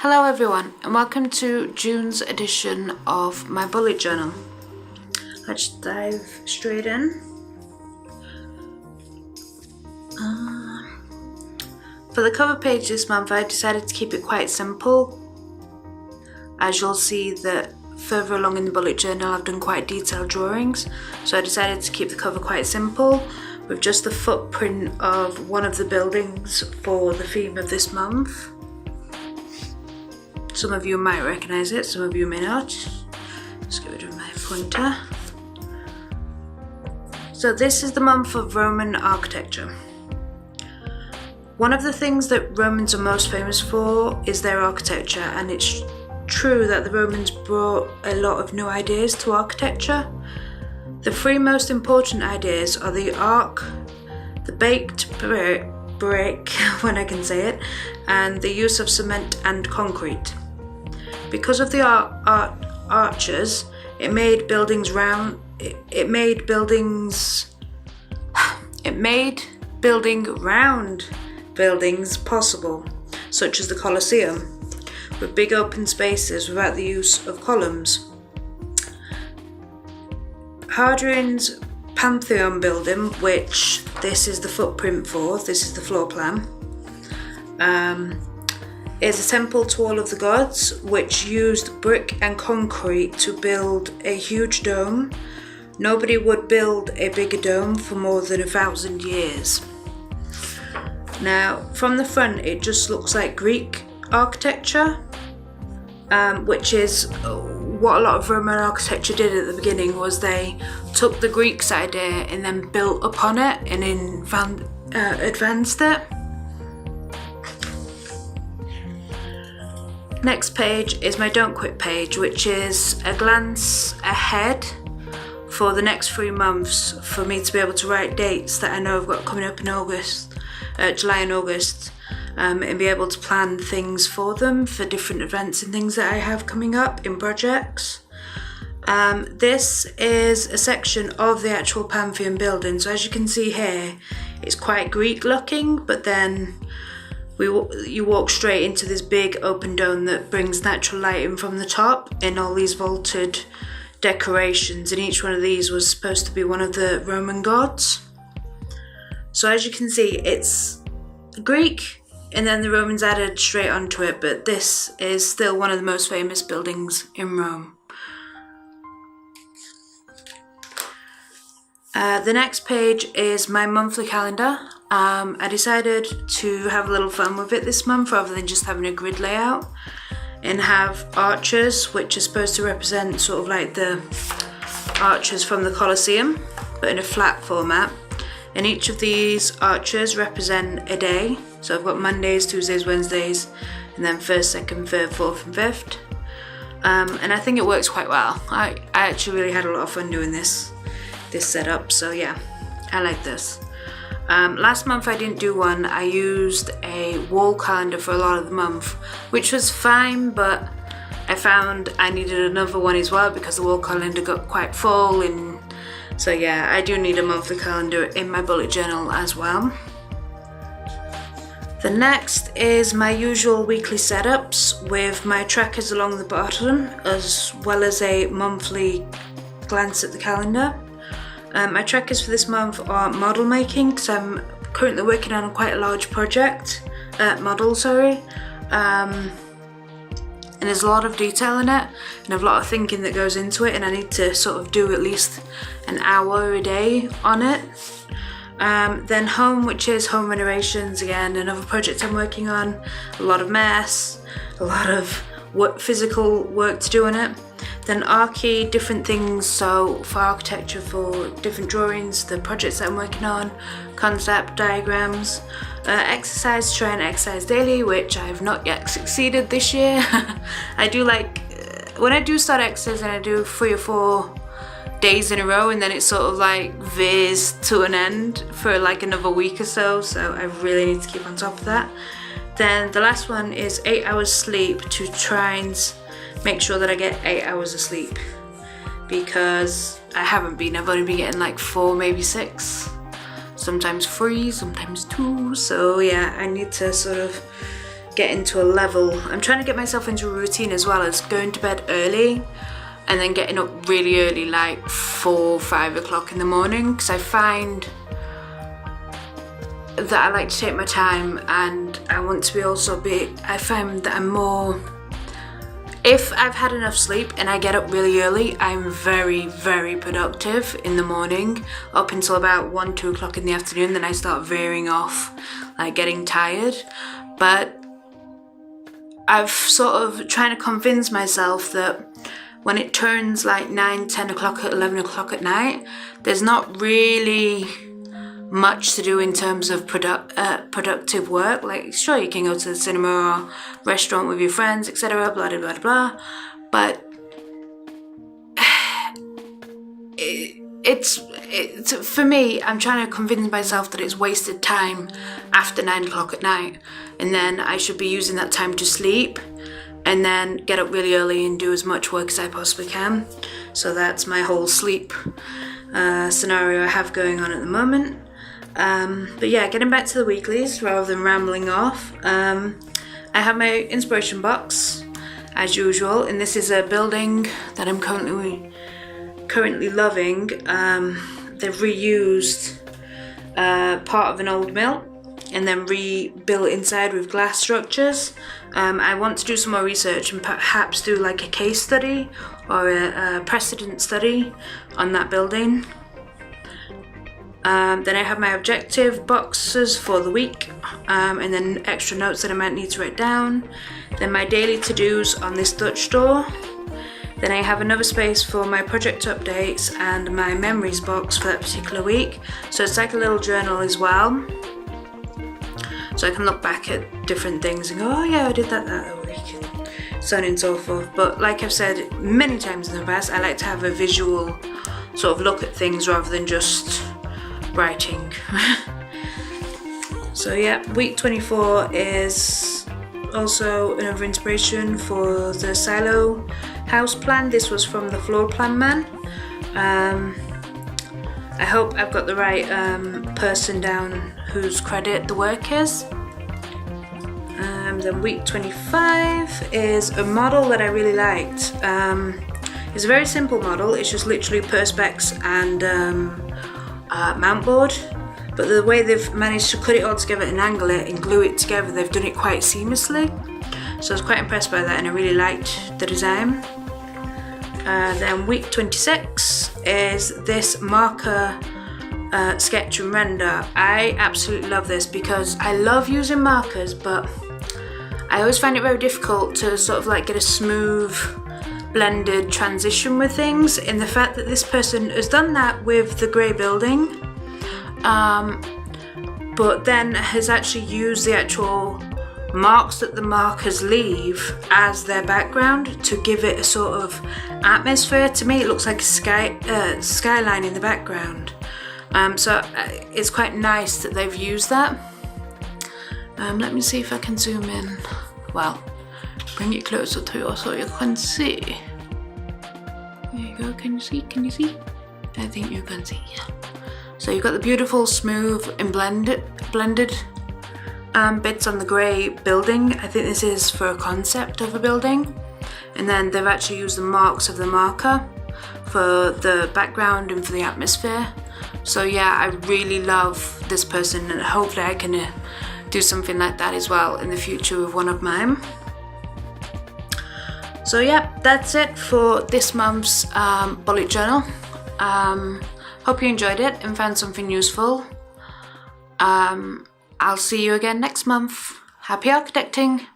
Hello everyone and welcome to June's edition of my bullet journal. Let's dive straight in. For the cover page this month I decided to keep it quite simple. As you'll see that further along in the bullet journal I've done quite detailed drawings, so I decided to keep the cover quite simple with just the footprint of one of the buildings for the theme of this month. Some of you might recognise it, some of you may not. Let's get rid of my pointer. So this is the month of Roman architecture. One of the things that Romans are most famous for is their architecture, and it's true that the Romans brought a lot of new ideas to architecture. The three most important ideas are the arc, the baked brick, when I can say it, and the use of cement and concrete. Because of the arches, it made buildings round. It made building round buildings possible, such as the Colosseum, with big open spaces without the use of columns. Hadrian's Pantheon building, which this is the footprint for, this is the floor plan, is a temple to all of the gods, which used brick and concrete to build a huge dome. Nobody would build a bigger dome for more than 1,000 years. Now, from the front, it just looks like Greek architecture, which is what a lot of Roman architecture did at the beginning, was they took the Greeks' idea and then built upon it and advanced it. Next page is my Don't Quit page, which is a glance ahead for the next 3 months for me to be able to write dates that I know I've got coming up in August, July and August, and be able to plan things for them, for different events and things that I have coming up in projects. This is a section of the actual Pantheon building, so as you can see here, it's quite Greek looking, but then you walk straight into this big open dome that brings natural light in from the top in all these vaulted decorations, and each one of these was supposed to be one of the Roman gods. So as you can see, it's Greek and then the Romans added straight onto it, but this is still one of the most famous buildings in Rome. The next page is my monthly calendar. I decided to have a little fun with it this month rather than just having a grid layout, and have arches which are supposed to represent sort of like the arches from the Colosseum but in a flat format, and each of these arches represent a day. So I've got Mondays, Tuesdays, Wednesdays, and then 1st, 2nd, 3rd, 4th and 5th, and I think it works quite well. I actually really had a lot of fun doing this setup, so yeah, I like this. Last month I didn't do one. I used a wall calendar for a lot of the month, which was fine, but I found I needed another one as well because the wall calendar got quite full, and so yeah, I do need a monthly calendar in my bullet journal as well. The next is my usual weekly setups with my trackers along the bottom, as well as a monthly glance at the calendar. My trackers for this month are model making, because I'm currently working on quite a large project, and there's a lot of detail in it and a lot of thinking that goes into it, and I need to sort of do at least an hour a day on it. Then home, which is home renovations, again another project I'm working on, a lot of mess, a lot of physical work to do on it. Then Archie, different things, so for architecture, for different drawings, the projects that I'm working on, concept diagrams, exercise, try and exercise daily, which I have not yet succeeded this year. I do like, when I do start exercising, I do 3 or 4 days in a row, and then it sort of like veers to an end for like another week or so, so I really need to keep on top of that. Then the last one is 8 hours sleep, to try and make sure that I get 8 hours of sleep, because I haven't been. I've only been getting like 4, maybe 6, sometimes 3, sometimes 2. So yeah, I need to sort of get into a level. I'm trying to get myself into a routine as well as going to bed early and then getting up really early, like 4-5 o'clock in the morning, because I find that I like to take my time, and I want to I find that I'm more, if I've had enough sleep and I get up really early, I'm very, very productive in the morning up until about 1-2 o'clock in the afternoon. Then I start veering off, like getting tired. But I've sort of trying to convince myself that when it turns like 9-10 o'clock, 11 o'clock at night, there's not really much to do in terms of productive work. Like, sure, you can go to the cinema or restaurant with your friends, etc., blah, blah, blah, blah, but it's for me, I'm trying to convince myself that it's wasted time after 9 o'clock at night, and then I should be using that time to sleep and then get up really early and do as much work as I possibly can. So that's my whole sleep scenario I have going on at the moment. But yeah, getting back to the weeklies rather than rambling off, I have my inspiration box as usual, and this is a building that I'm currently loving. They've reused part of an old mill and then rebuilt inside with glass structures. I want to do some more research and perhaps do like a case study or a precedent study on that building. Then I have my objective boxes for the week, and then extra notes that I might need to write down. Then my daily to-dos on this Dutch door. Then I have another space for my project updates and my memories box for that particular week. So it's like a little journal as well. So I can look back at different things and go, oh yeah, I did that week, so on and so forth. But like I've said many times in the past, I like to have a visual sort of look at things rather than just writing. So yeah, week 24 is also another inspiration for the silo house plan. This was from the Floor Plan Man. I hope I've got the right person down whose credit the work is. Then week 25 is a model that I really liked. It's a very simple model. It's just literally perspex and mount board, but the way they've managed to cut it all together and angle it and glue it together, they've done it quite seamlessly. So I was quite impressed by that, and I really liked the design. Then week 26 is this marker sketch and render. I absolutely love this because I love using markers, but I always find it very difficult to sort of like get a smooth blended transition with things, in the fact that this person has done that with the grey building, but then has actually used the actual marks that the markers leave as their background to give it a sort of atmosphere. To me it looks like a skyline in the background, so it's quite nice that they've used that. Let me see if I can zoom in. Well, bring it closer to you so you can see. There you go, can you see? Can you see? I think you can see, yeah. So you've got the beautiful, smooth and blended bits on the grey building. I think this is for a concept of a building. And then they've actually used the marks of the marker for the background and for the atmosphere. So yeah, I really love this person, and hopefully I can do something like that as well in the future with one of mine. So yeah, that's it for this month's bullet journal. Hope you enjoyed it and found something useful. I'll see you again next month. Happy architecting!